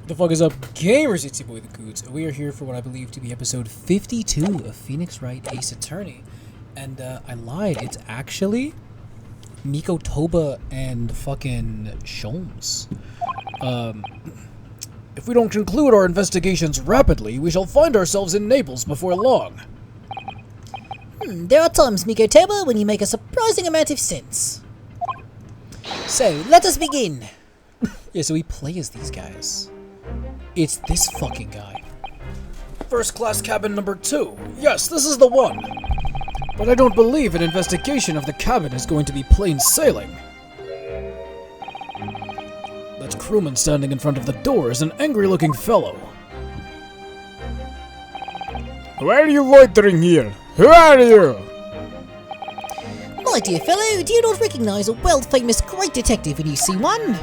The fuck is up, gamers? It's your boy the Coots, and we are here for what I believe to be episode 52 of Phoenix Wright Ace Attorney. And I lied, it's actually Mikotoba and fucking Sholmes. If we don't conclude our investigations rapidly, we shall find ourselves in Naples before long. There are times, Mikotoba, when you make a surprising amount of sense. So, let us begin. Yeah, so we play as these guys. It's this fucking guy. First class cabin number 2. Yes, this is the one. But I don't believe an investigation of the cabin is going to be plain sailing. That crewman standing in front of the door is an angry-looking fellow. Why are you loitering here? Who are you? My dear fellow, do you not recognize a world-famous great detective when you see one?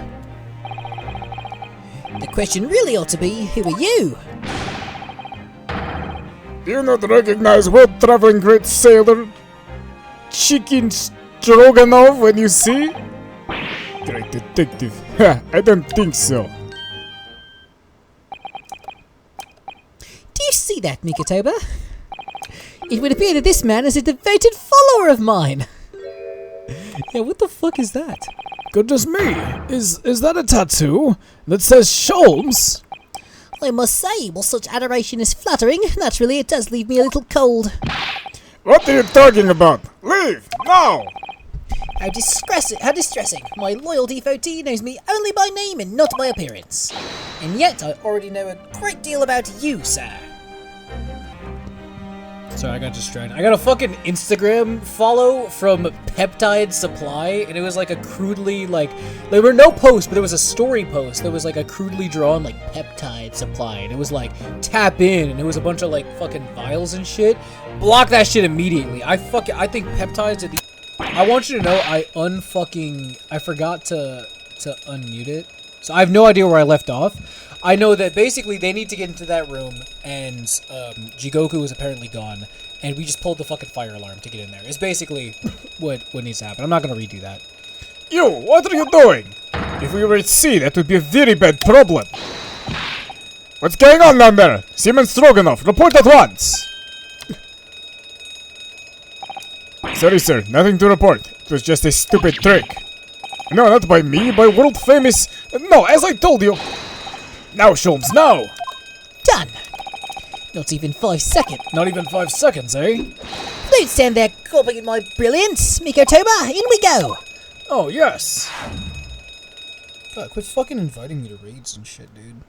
The question really ought to be, who are you? Do you not recognize world-traveling great sailor Chicken Stroganov when you see? Great detective. Ha, I don't think so. Do you see that, Mikotoba? It would appear that this man is a devoted follower of mine. Yeah, what the fuck is that? Goodness me, is that a tattoo that says Sholmes? I must say, while such adoration is flattering, naturally it does leave me a little cold. What are you talking about? Leave! Now! How distressing. My loyal devotee knows me only by name and not by appearance. And yet I already know a great deal about you, sir. Sorry, I got distracted. I got a fucking Instagram follow from Peptide Supply, and it was like a crudely, there were no posts, but there was a story post that was like a crudely drawn, Peptide Supply, and it was like, tap in, and it was a bunch of, fucking vials and shit. Block that shit immediately. I think peptides are the... I want you to know, I forgot to unmute it, so I have no idea where I left off. I know that basically they need to get into that room, and Jigoku is apparently gone, and we just pulled the fucking fire alarm to get in there. It's basically what needs to happen. I'm not gonna redo that. You, what are you doing? If we were at sea, that would be a very bad problem. What's going on down there? Seaman Stroganov, report at once! Sorry sir, nothing to report. It was just a stupid trick. No, not by me, by world famous... No, as I told you... Now, Sholmes, now! Done. Not even 5 seconds. Not even 5 seconds, eh? Don't stand there gawping at my brilliance, Mikotoba. In we go. Oh, yes. God, quit fucking inviting me to raids and shit, dude.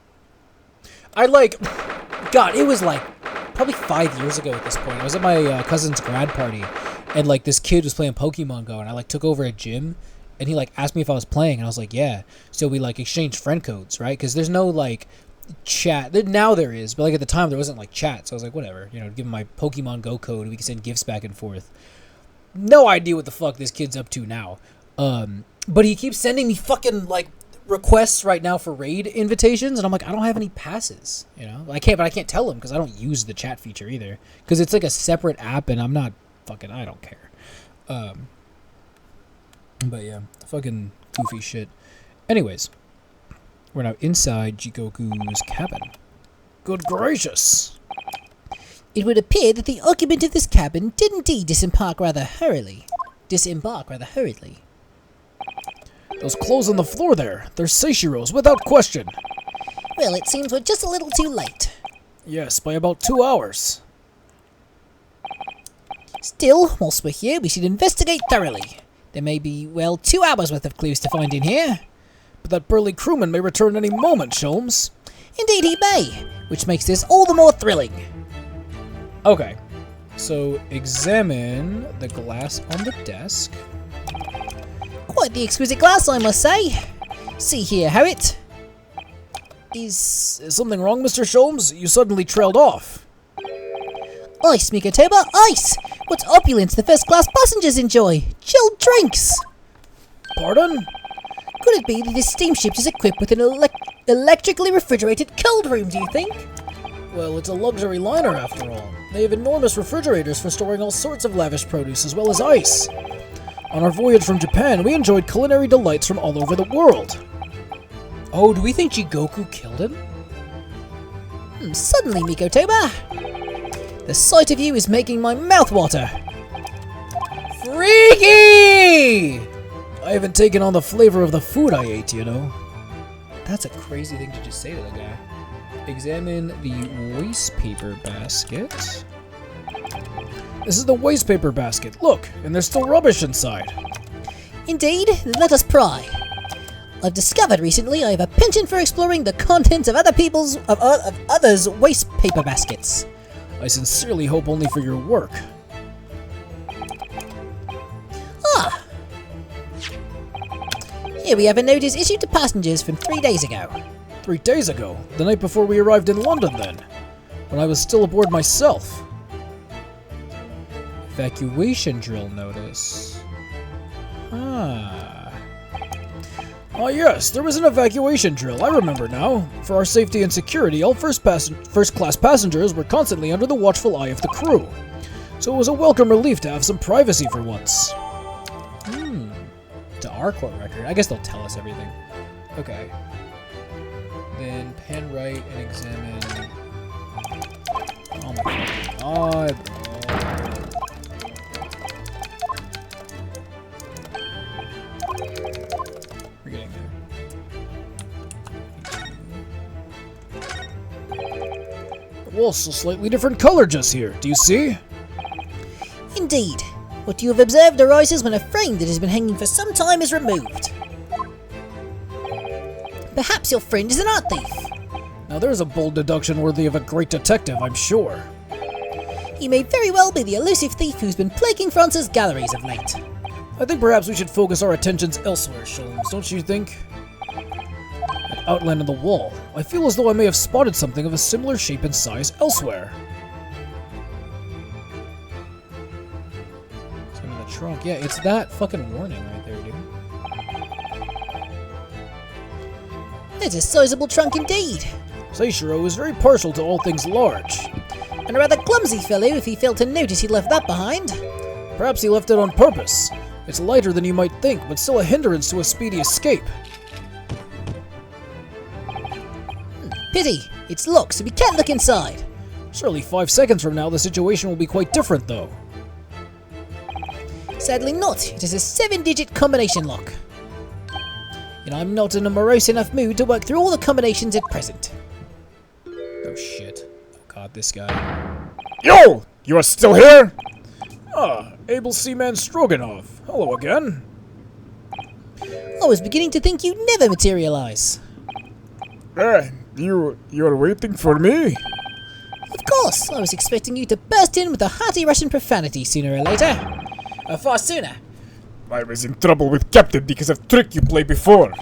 God, it was probably 5 years ago at this point. I was at my cousin's grad party, and this kid was playing Pokemon Go, and I took over a gym. And he asked me if I was playing, and I was like, yeah. So we exchanged friend codes, right? Because there's no chat. Now there is, but at the time there wasn't chat. So I was like, whatever, give him my Pokemon Go code, and we can send gifts back and forth. No idea what the fuck this kid's up to now. But he keeps sending me fucking requests right now for raid invitations, and I'm like, I don't have any passes, I can't tell him because I don't use the chat feature either, because it's a separate app, and I'm not fucking, I don't care. But yeah, fucking goofy shit. Anyways, we're now inside Jigoku's cabin. Good gracious! It would appear that the occupant of this cabin did indeed disembark rather hurriedly. Those clothes on the floor there, they're Seishiro's without question. Well, it seems we're just a little too late. Yes, by about 2 hours. Still, whilst we're here, we should investigate thoroughly. There may be, 2 hours worth of clues to find in here. But that burly crewman may return any moment, Sholmes. Indeed he may, which makes this all the more thrilling. Okay, so examine the glass on the desk. Quite the exquisite glass, I must say. See here, Harriet. Is something wrong, Mr. Sholmes? You suddenly trailed off. Ice, Mikotoba, ice! What opulence the first-class passengers enjoy! Chilled drinks! Pardon? Could it be that this steamship is equipped with an electrically refrigerated cold room, do you think? Well, it's a luxury liner after all. They have enormous refrigerators for storing all sorts of lavish produce as well as ice. On our voyage from Japan, we enjoyed culinary delights from all over the world. Oh, do we think Jigoku killed him? Suddenly, Mikotoba, the sight of you is making my mouth water. Freaky! I haven't taken on the flavor of the food I ate, you know. That's a crazy thing to just say to the guy. Examine the waste paper basket. This is the waste paper basket. Look, and there's still rubbish inside. Indeed, let us pry. I've discovered recently I have a penchant for exploring the contents of others' waste paper baskets. I sincerely hope only for your work. Ah! Here we have a notice issued to passengers from 3 days ago. 3 days ago, the night before we arrived in London then, when I was still aboard myself. Evacuation drill notice. Ah. Oh yes, there was an evacuation drill, I remember now. For our safety and security, all first-class passengers were constantly under the watchful eye of the crew. So it was a welcome relief to have some privacy for once. To our court record. I guess they'll tell us everything. Okay. Then pen right and examine... Oh my god. We're getting there. The wall's a slightly different color just here. Do you see? Indeed. What you have observed arises when a frame that has been hanging for some time is removed. Perhaps your friend is an art thief. Now there's a bold deduction worthy of a great detective, I'm sure. He may very well be the elusive thief who's been plaguing France's galleries of late. I think perhaps we should focus our attentions elsewhere, Sholmes, don't you think? That outline on the wall. I feel as though I may have spotted something of a similar shape and size elsewhere. Trunk. Yeah, it's that fucking warning right there, dude. It's a sizable trunk indeed. Seishiro is very partial to all things large. And a rather clumsy fellow if he failed to notice he left that behind. Perhaps he left it on purpose. It's lighter than you might think, but still a hindrance to a speedy escape. Pity. It's locked, so we can't look inside. Surely 5 seconds from now the situation will be quite different, though. Sadly not. It is a 7-digit combination lock. And I'm not in a morose enough mood to work through all the combinations at present. Oh shit. Oh god, this guy. Yo! You are still here? Ah, Able Seaman Stroganov. Hello again. I was beginning to think you'd never materialize. You're waiting for me? Of course, I was expecting you to burst in with a hearty Russian profanity sooner or later. Far sooner. I was in trouble with Captain because of trick you played before.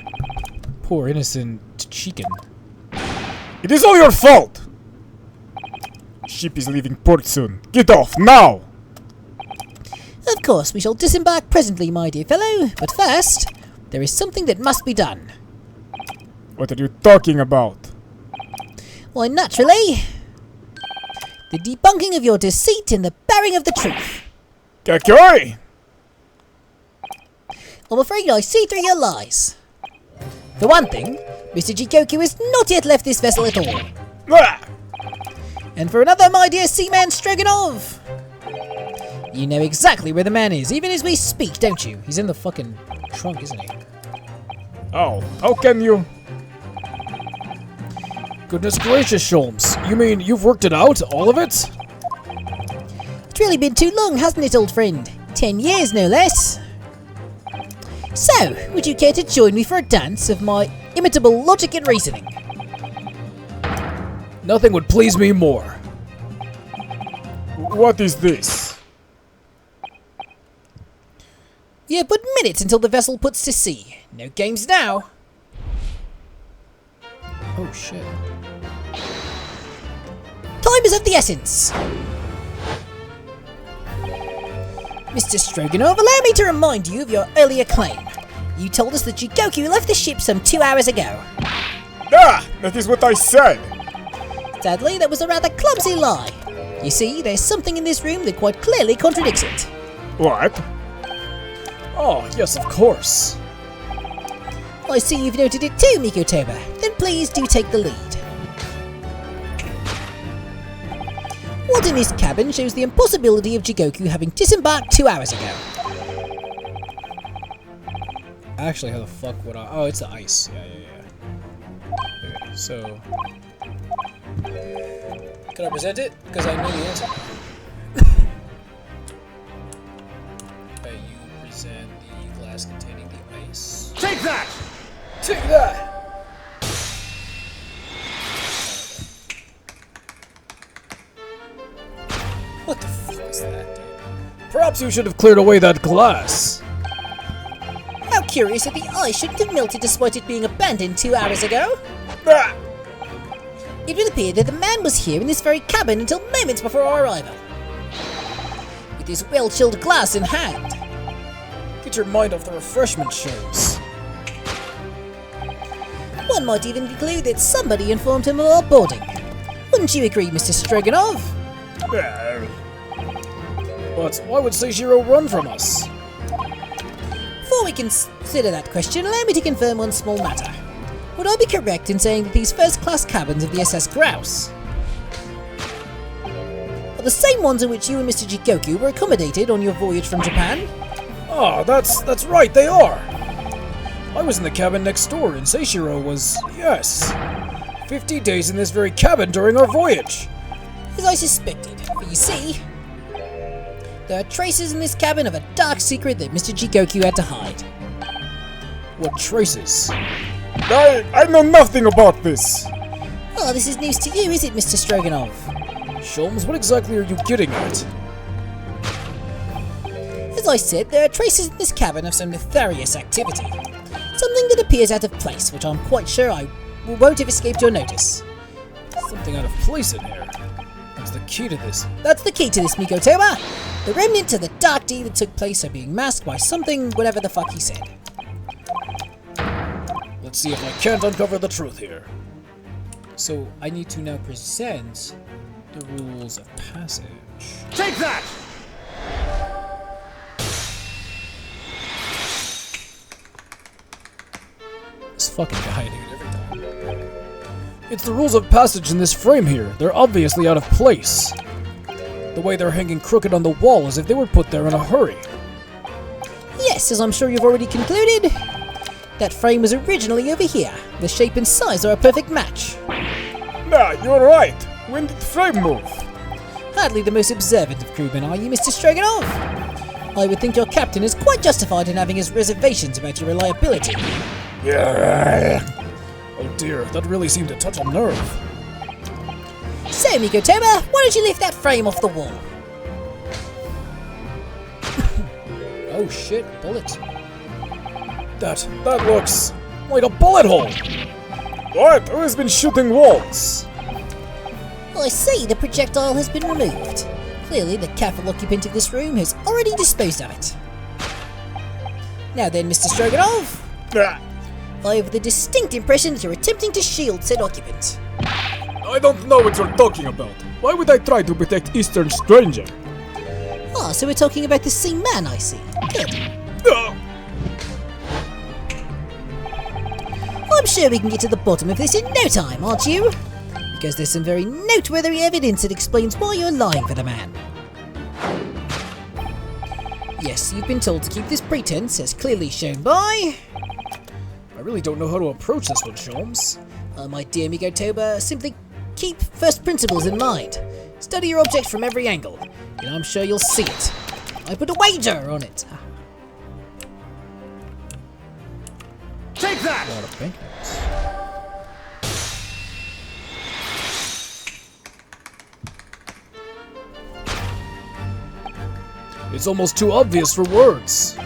Poor innocent chicken. It is all your fault! Ship is leaving port soon. Get off, now! Of course, we shall disembark presently, my dear fellow. But first, there is something that must be done. What are you talking about? Why, naturally, the debunking of your deceit and the bearing of the truth. Kakoi! I'm afraid I see through your lies. For one thing, Mr. Jikoku has not yet left this vessel at all. Ah! And for another, my dear Seaman Stroganov, you know exactly where the man is, even as we speak, don't you? He's in the fucking trunk, isn't he? Oh, how can you? Goodness gracious, Sholmes. You mean you've worked it out? All of it? It's really been too long, hasn't it, old friend? 10 years, no less. So, would you care to join me for a dance of my imitable logic and reasoning? Nothing would please me more. What is this? You have but minutes until the vessel puts to sea. No games now. Oh shit. Time is of the essence. Mr. Stroganov, allow me to remind you of your earlier claim. You told us that Jikoku left the ship some 2 hours ago. Ah! That is what I said! Sadly, that was a rather clumsy lie. You see, there's something in this room that quite clearly contradicts it. What? Oh, yes, of course. I see you've noted it too, Mikotoba. Then please do take the lead. What in this cabin shows the impossibility of Jigoku having disembarked 2 hours ago? Actually, how the fuck would I? Oh, it's the ice. Yeah. Okay, so can I present it? Because I know the answer. You present the glass containing the ice. Take that! Take that! What the fuck is that, dude? Perhaps you should have cleared away that glass. How curious that the ice shouldn't have melted despite it being abandoned 2 hours ago. Ah! It would appear that the man was here in this very cabin until moments before our arrival. With his well-chilled glass in hand. Get your mind off the refreshment shows. One might even conclude that somebody informed him of our boarding. Wouldn't you agree, Mr. Stroganov? But why would Seishiro run from us? Before we consider that question, allow me to confirm one small matter. Would I be correct in saying that these first-class cabins of the SS Grouse are the same ones in which you and Mr. Jigoku were accommodated on your voyage from Japan? Ah, that's right, they are! I was in the cabin next door, and Seishiro was, yes, 50 days in this very cabin during our voyage. As I suspected, for you see, there are traces in this cabin of a dark secret that Mr. Jigoku had to hide. What traces? I know nothing about this. Oh, this is news to you, is it, Mr. Stroganov? Sholmes, what exactly are you getting at? As I said, there are traces in this cabin of some nefarious activity. Something that appears out of place, which I'm quite sure I won't have escaped your notice. Something out of place in here. What's the key to this? That's the key to this, Mikotoba! The remnants of the dark deed that took place are being masked by something, whatever the fuck he said. Let's see if I can't uncover the truth here. So, I need to now present the rules of passage. Take that! This fucking guy, dude, every time. It's the rules of passage in this frame here. They're obviously out of place. The way they're hanging crooked on the wall as if they were put there in a hurry. Yes, as I'm sure you've already concluded, that frame was originally over here. The shape and size are a perfect match. Nah, you're right. When did the frame move? Hardly the most observant of crewmen, are you, Mr. Stroganov? I would think your captain is quite justified in having his reservations about your reliability. Yeah. Oh dear, that really seemed to touch a nerve. So, Mikotoba, why don't you lift that frame off the wall? Oh shit, bullet. That looks like a bullet hole! What? Who has been shooting walls? I see the projectile has been removed. Clearly, the careful occupant of this room has already disposed of it. Now then, Mr. Stroganov, Nah. I have the distinct impression that you're attempting to shield said occupant. I don't know what you're talking about. Why would I try to protect Eastern Stranger? Ah, so we're talking about the same man, I see. Good. Ah. I'm sure we can get to the bottom of this in no time, aren't you? Because there's some very noteworthy evidence that explains why you're lying for the man. Yes, you've been told to keep this pretense, as clearly shown by... I really don't know how to approach this one, Sholmes. My dear Mikotoba, simply keep first principles in mind. Study your object from every angle, and I'm sure you'll see it. I put a wager on it. Take that! A lot of banknotes. It's almost too obvious for words.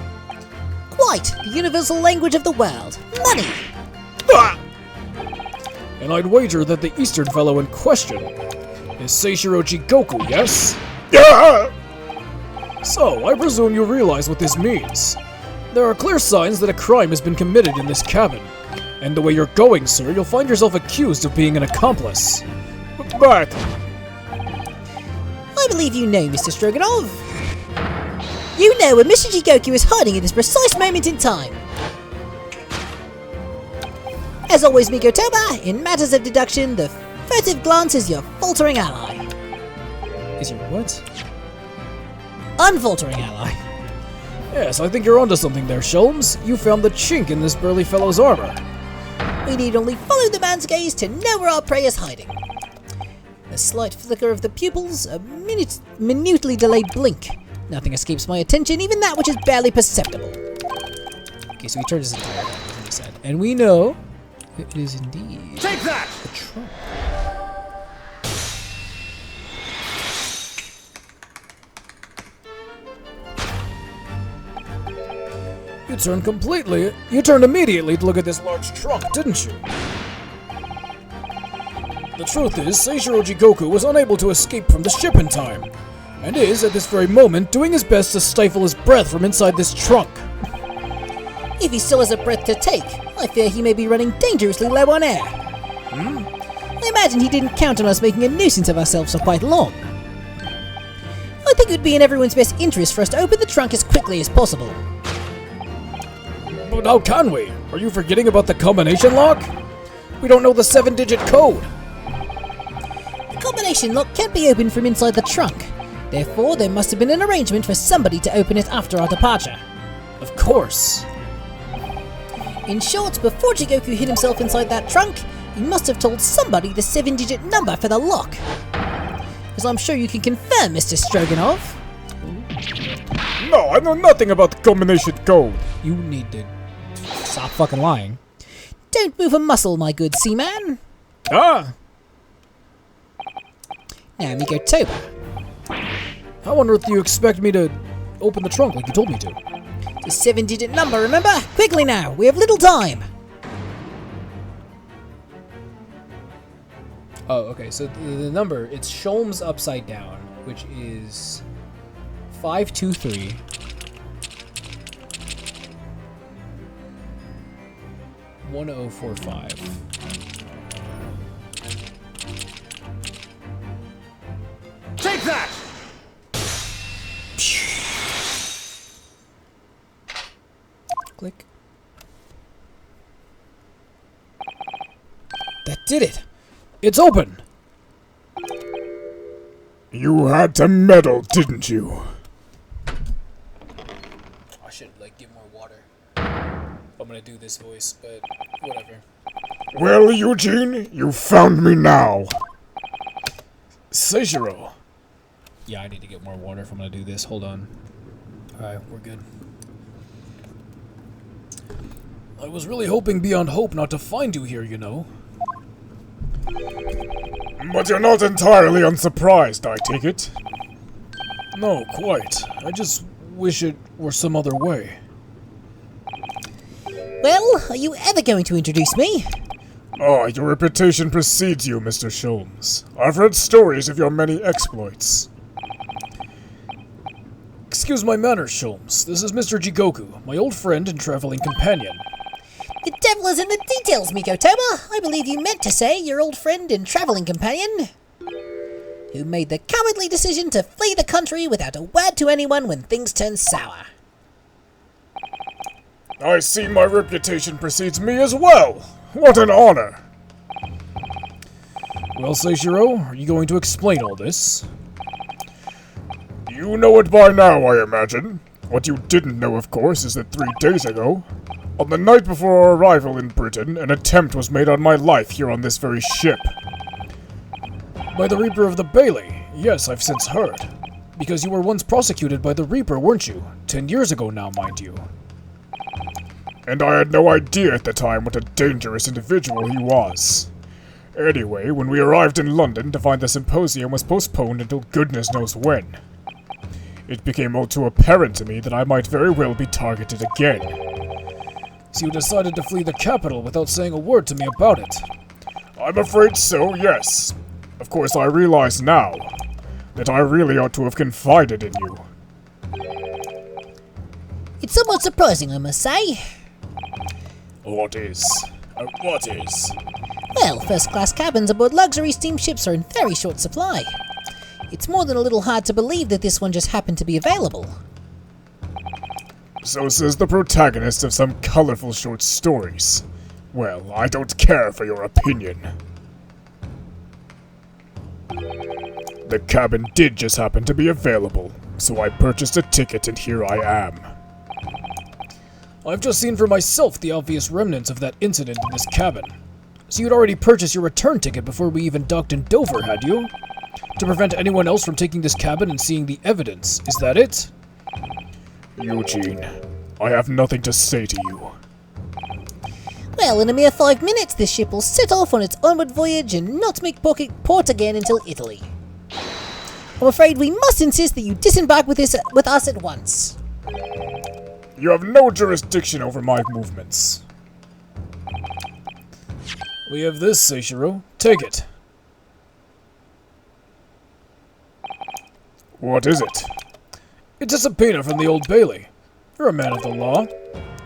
Quite, the universal language of the world. Money! Ah. And I'd wager that the Eastern fellow in question is Seishiro Jigoku, yes? Yeah. So, I presume you realize what this means. There are clear signs that a crime has been committed in this cabin. And the way you're going, sir, you'll find yourself accused of being an accomplice. But I believe you know, Mr. Stroganov. You know where Mr. Jigoku is hiding at this precise moment in time. As always, Mikotoba, in matters of deduction, the furtive glance is your faltering ally. Is your what? Unfaltering ally. Yes, I think you're onto something there, Sholmes. You found the chink in this burly fellow's armor. We need only follow the man's gaze to know where our prey is hiding. A slight flicker of the pupils, a minutely delayed blink. Nothing escapes my attention, even that which is barely perceptible. Okay, so he turned his entire head, as he said. And we know it is indeed Take that! the trunk. You turned immediately to look at this large trunk, didn't you? The truth is, Seishiro Jigoku was unable to escape from the ship in time, and is, at this very moment, doing his best to stifle his breath from inside this trunk. If he still has a breath to take, I fear he may be running dangerously low on air. I imagine he didn't count on us making a nuisance of ourselves for quite long. I think it would be in everyone's best interest for us to open the trunk as quickly as possible. But how can we? Are you forgetting about the combination lock? We don't know the 7-digit code. The combination lock can't be opened from inside the trunk. Therefore, there must have been an arrangement for somebody to open it after our departure. Of course. In short, before Jigoku hid himself inside that trunk, he must have told somebody the 7-digit number for the lock. As I'm sure you can confirm, Mr. Stroganoff. No, I know nothing about the combination code. You need to stop fucking lying. Don't move a muscle, my good seaman. Ah, Now, Miko Toba. How on earth do you expect me to open the trunk like you told me to? The 7-digit number, remember? Quickly now, we have little time. Oh, okay, so the number, it's Sholmes upside down, which is 523 1045. Take that! Click. That did it! It's open! you had to meddle, didn't you? I should, give more water. I'm gonna do this voice, but whatever. Well, Eugene, you found me now. Seishiro! Yeah, I need to get more water if I'm gonna do this. Hold on. Alright, we're good. I was really hoping beyond hope not to find you here, you know. But you're not entirely unsurprised, I take it. No, quite. I just wish it were some other way. Well, are you ever going to introduce me? Ah, your reputation precedes you, Mr. Sholmes. I've read stories of your many exploits. Excuse my manners, Sholmes. This is Mr. Jigoku, my old friend and traveling companion. The devil is in the details, Miko Toba. I believe you meant to say your old friend and traveling companion, who made the cowardly decision to flee the country without a word to anyone when things turned sour. I see my reputation precedes me as well. What an honor. Well, Seishiro, are you going to explain all this? You know it by now, I imagine. What you didn't know, of course, is that 3 days ago, on the night before our arrival in Britain, an attempt was made on my life here on this very ship. By the Reaper of the Bailey. Yes, I've since heard. Because you were once prosecuted by the Reaper, weren't you? 10 years ago now, mind you. And I had no idea at the time what a dangerous individual he was. Anyway, when we arrived in London to find the symposium was postponed until goodness knows when, it became all too apparent to me that I might very well be targeted again. So you decided to flee the capital without saying a word to me about it. I'm afraid so, yes. Of course, I realize now that I really ought to have confided in you. It's somewhat surprising, I must say. What is? What is? Well, first-class cabins aboard luxury steamships are in very short supply. It's more than a little hard to believe that this one just happened to be available. So says the protagonist of some colorful short stories. Well, I don't care for your opinion. The cabin did just happen to be available, so I purchased a ticket and here I am. I've just seen for myself the obvious remnants of that incident in this cabin. So you'd already purchased your return ticket before we even docked in Dover, had you? To prevent anyone else from taking this cabin and seeing the evidence, is that it? Eugene, I have nothing to say to you. Well, in a mere 5 minutes, this ship will set off on its onward voyage and not make port again until Italy. I'm afraid we must insist that you disembark with us at once. You have no jurisdiction over my movements. We have this, Seishiro. Take it. What is it? It's a subpoena from the Old Bailey. You're a man of the law.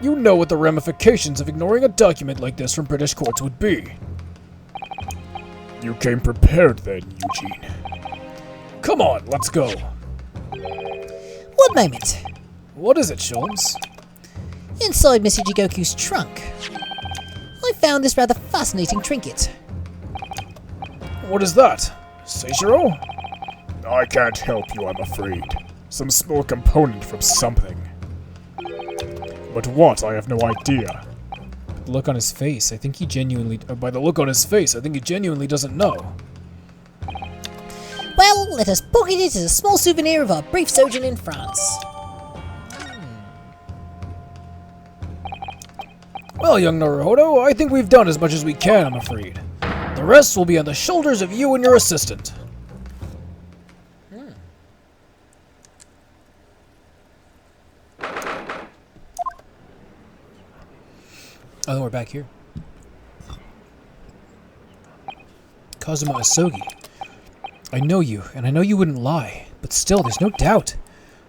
You know what the ramifications of ignoring a document like this from British courts would be. You came prepared then, Eugene. Come on, let's go. One moment. What is it, Sholmes? Inside Mr. Jigoku's trunk, I found this rather fascinating trinket. What is that? Seishiro? I can't help you, I'm afraid. Some small component from something. But what, I have no idea. The look on his face, I think he genuinely... by the look on his face, I think he genuinely doesn't know. Well, let us pocket it as a small souvenir of our brief sojourn in France. Well, young Naruhodo, I think we've done as much as we can, I'm afraid. The rest will be on the shoulders of you and your assistant. Oh, we're back here. Kazuma Asogi. I know you, and I know you wouldn't lie, but still, there's no doubt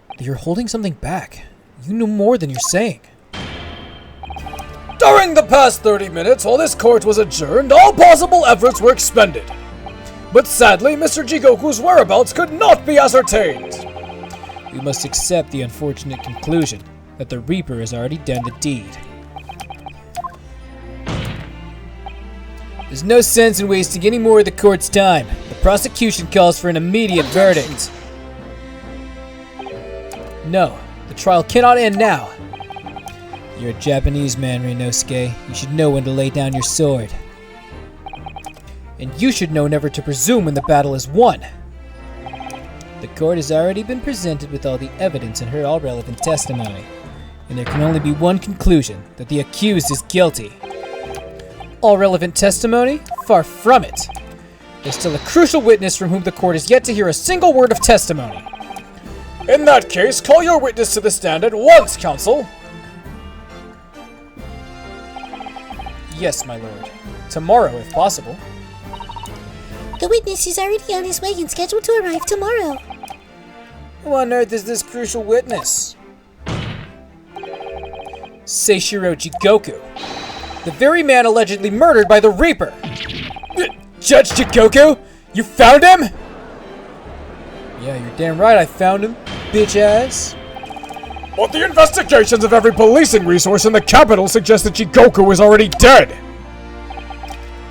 that you're holding something back. You know more than you're saying. During the past 30 minutes, while this court was adjourned, all possible efforts were expended. But sadly, Mr. Jigoku's whereabouts could not be ascertained. We must accept the unfortunate conclusion that the Reaper has already done the deed. There's no sense in wasting any more of the court's time. The prosecution calls for an immediate verdict. No, the trial cannot end now. You're a Japanese man, Reinosuke. You should know when to lay down your sword. And you should know never to presume when the battle is won. The court has already been presented with all the evidence and heard all relevant testimony. And there can only be one conclusion, that the accused is guilty. All relevant testimony? Far from it. There's still a crucial witness from whom the court has yet to hear a single word of testimony. In that case, call your witness to the stand at once, counsel. Yes, my lord. Tomorrow, if possible. The witness is already on his way and scheduled to arrive tomorrow. Who on earth is this crucial witness? Seishiro Jigoku. The very man allegedly murdered by the Reaper! Judge Jigoku? You found him? Yeah, you're damn right I found him, bitch ass. But the investigations of every policing resource in the capital suggest that Jigoku is already dead!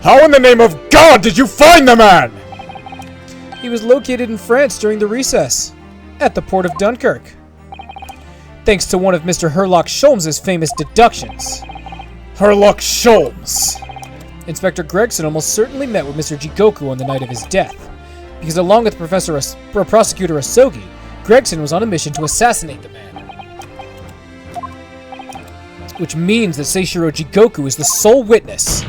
How in the name of God did you find the man? He was located in France during the recess, at the port of Dunkirk. Thanks to one of Mr. Herlock Sholmes' famous deductions. Herlock Sholmes! Inspector Gregson almost certainly met with Mr. Jigoku on the night of his death, because along with Prosecutor Asogi, Gregson was on a mission to assassinate the man. Which means that Seishiro Jigoku is the sole witness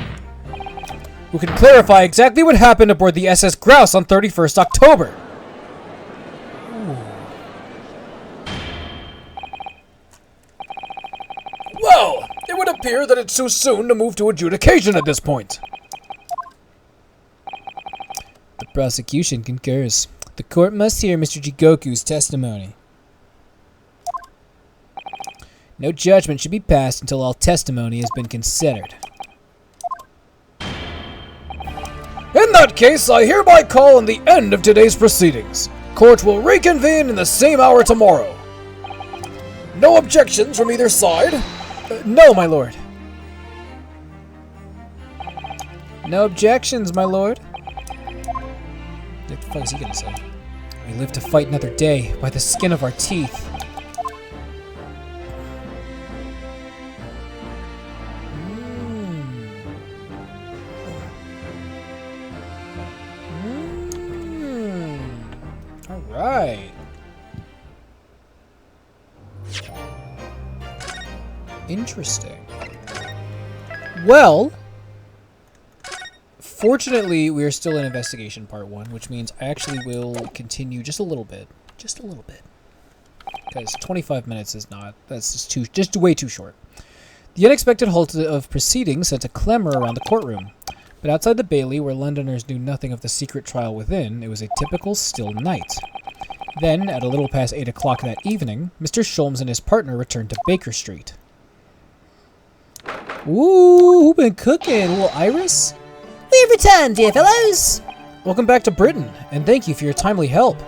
who can clarify exactly what happened aboard the SS Grouse on 31st October. Well, it would appear that it's too soon to move to adjudication at this point. The prosecution concurs. The court must hear Mr. Jigoku's testimony. No judgment should be passed until all testimony has been considered. In that case, I hereby call on the end of today's proceedings. Court will reconvene in the same hour tomorrow. No objections from either side? No, my lord. No objections, my lord. What the fuck is he gonna say? We live to fight another day by the skin of our teeth. Alright. Interesting. Well, fortunately, we are still in investigation part 1, which means I actually will continue just a little bit. Just a little bit. Because 25 minutes is not, that's just way too short. The unexpected halt of proceedings sent a clamor around the courtroom. But outside the Bailey, where Londoners knew nothing of the secret trial within, it was a typical still night. Then, at a little past 8 o'clock that evening, Mr. Sholmes and his partner returned to Baker Street. Ooh, who been cooking? Little Iris? We've returned, dear fellows. Welcome back to Britain, and thank you for your timely help.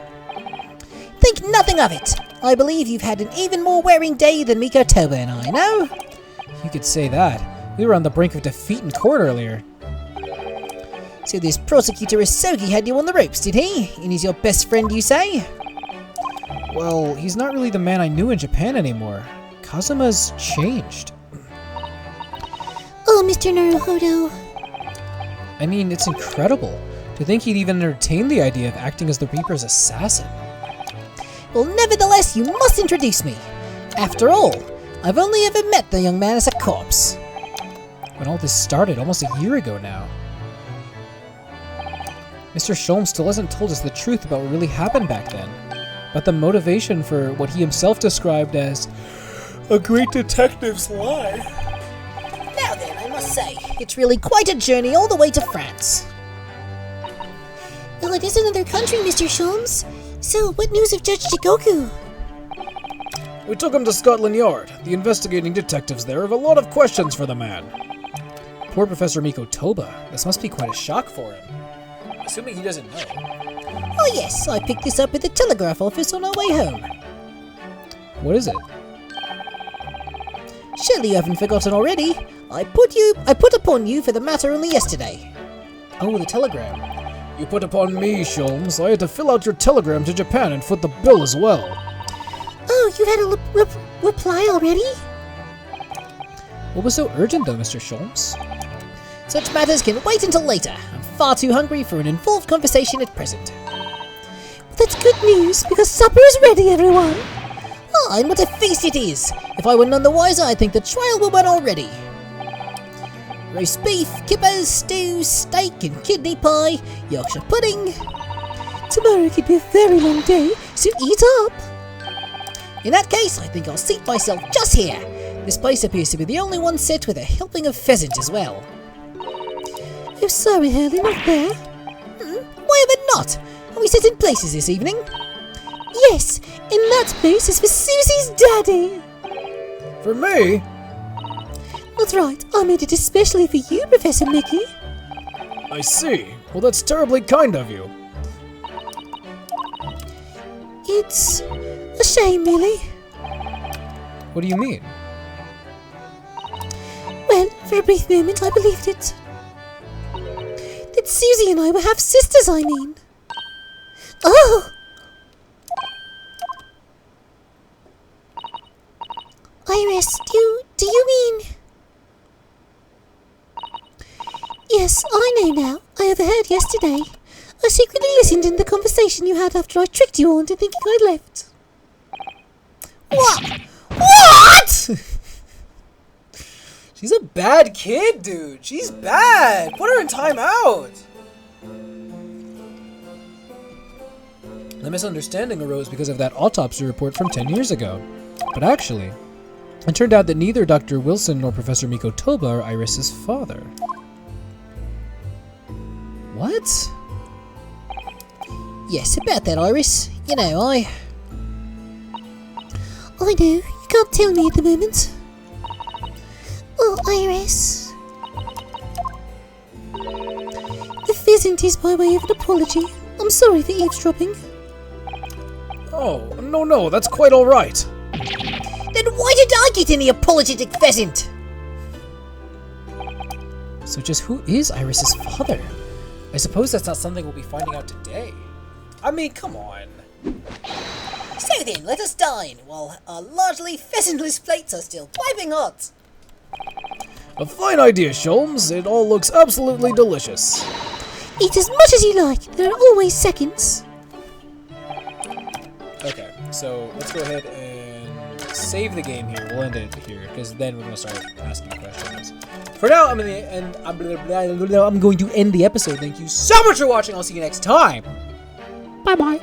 Think nothing of it. I believe you've had an even more wearing day than Miko Toba and I, no? You could say that. We were on the brink of defeat in court earlier. So this prosecutor Isogi had you on the ropes, did he? And he's your best friend, you say? Well, he's not really the man I knew in Japan anymore. Kazuma's changed. Oh, Mr. Naruhodo. I mean, it's incredible. To think he'd even entertained the idea of acting as the Reaper's assassin. Well, nevertheless, you must introduce me. After all, I've only ever met the young man as a corpse. When all this started, almost a year ago now. Mr. Sholmes still hasn't told us the truth about what really happened back then. About the motivation for what he himself described as a great detective's life. Now then, I must say, it's really quite a journey all the way to France. Well, it is another country, Mr. Sholmes. So, what news of Judge Jigoku? We took him to Scotland Yard. The investigating detectives there have a lot of questions for the man. Poor Professor Miko Toba. This must be quite a shock for him. Assuming he doesn't know. Oh yes, I picked this up at the telegraph office on our way home. What is it? Surely you haven't forgotten already. I put upon you for the matter only yesterday. Oh, the telegram. You put upon me, Sholmes. I had to fill out your telegram to Japan and foot the bill as well. Oh, you had a reply already? What was so urgent though, Mr. Sholmes? Such matters can wait until later. I'm far too hungry for an involved conversation at present. That's good news, because supper is ready, everyone. Oh, and what a feast it is! If I were none the wiser, I'd think the trial were won already. Roast beef, kippers, stew, steak and kidney pie, Yorkshire pudding. Tomorrow could be a very long day, so eat up. In that case, I think I'll seat myself just here. This place appears to be the only one set with a helping of pheasant as well. I'm sorry, Hurley, not there. Why ever not? Are we sitting places this evening? Yes, and that place is for Susie's daddy. For me? That's right, I made it especially for you, Professor Mickey. I see. Well, that's terribly kind of you. It's a shame, really. What do you mean? Well, for a brief moment I believed it. That Susie and I were half-sisters, I mean. Oh! Iris, do you mean... Yes, I know now. I overheard yesterday. I secretly listened in the conversation you had after I tricked you all into thinking I'd left. What? What?! She's a bad kid, dude. She's bad. Put her in timeout. The misunderstanding arose because of that autopsy report from 10 years ago. But actually, it turned out that neither Dr. Wilson nor Professor Miko Toba are Iris's father. What? Yes, about that, Iris. You know, I know. You can't tell me at the moment. Oh, Iris. The pheasant is by way of an apology. I'm sorry for eavesdropping. Oh, no, that's quite alright. Then why did I get any apologetic pheasant? So just who is Iris's father? I suppose that's not something we'll be finding out today. I mean, come on. So then, let us dine, while our largely pheasantless plates are still piping hot. A fine idea, Sholmes. It all looks absolutely delicious. Eat as much as you like. There are always seconds. Okay, so let's go ahead and save the game here. We'll end it here, because then we're going to start asking questions. For now, I'm going to end the episode. Thank you so much for watching. I'll see you next time. Bye-bye.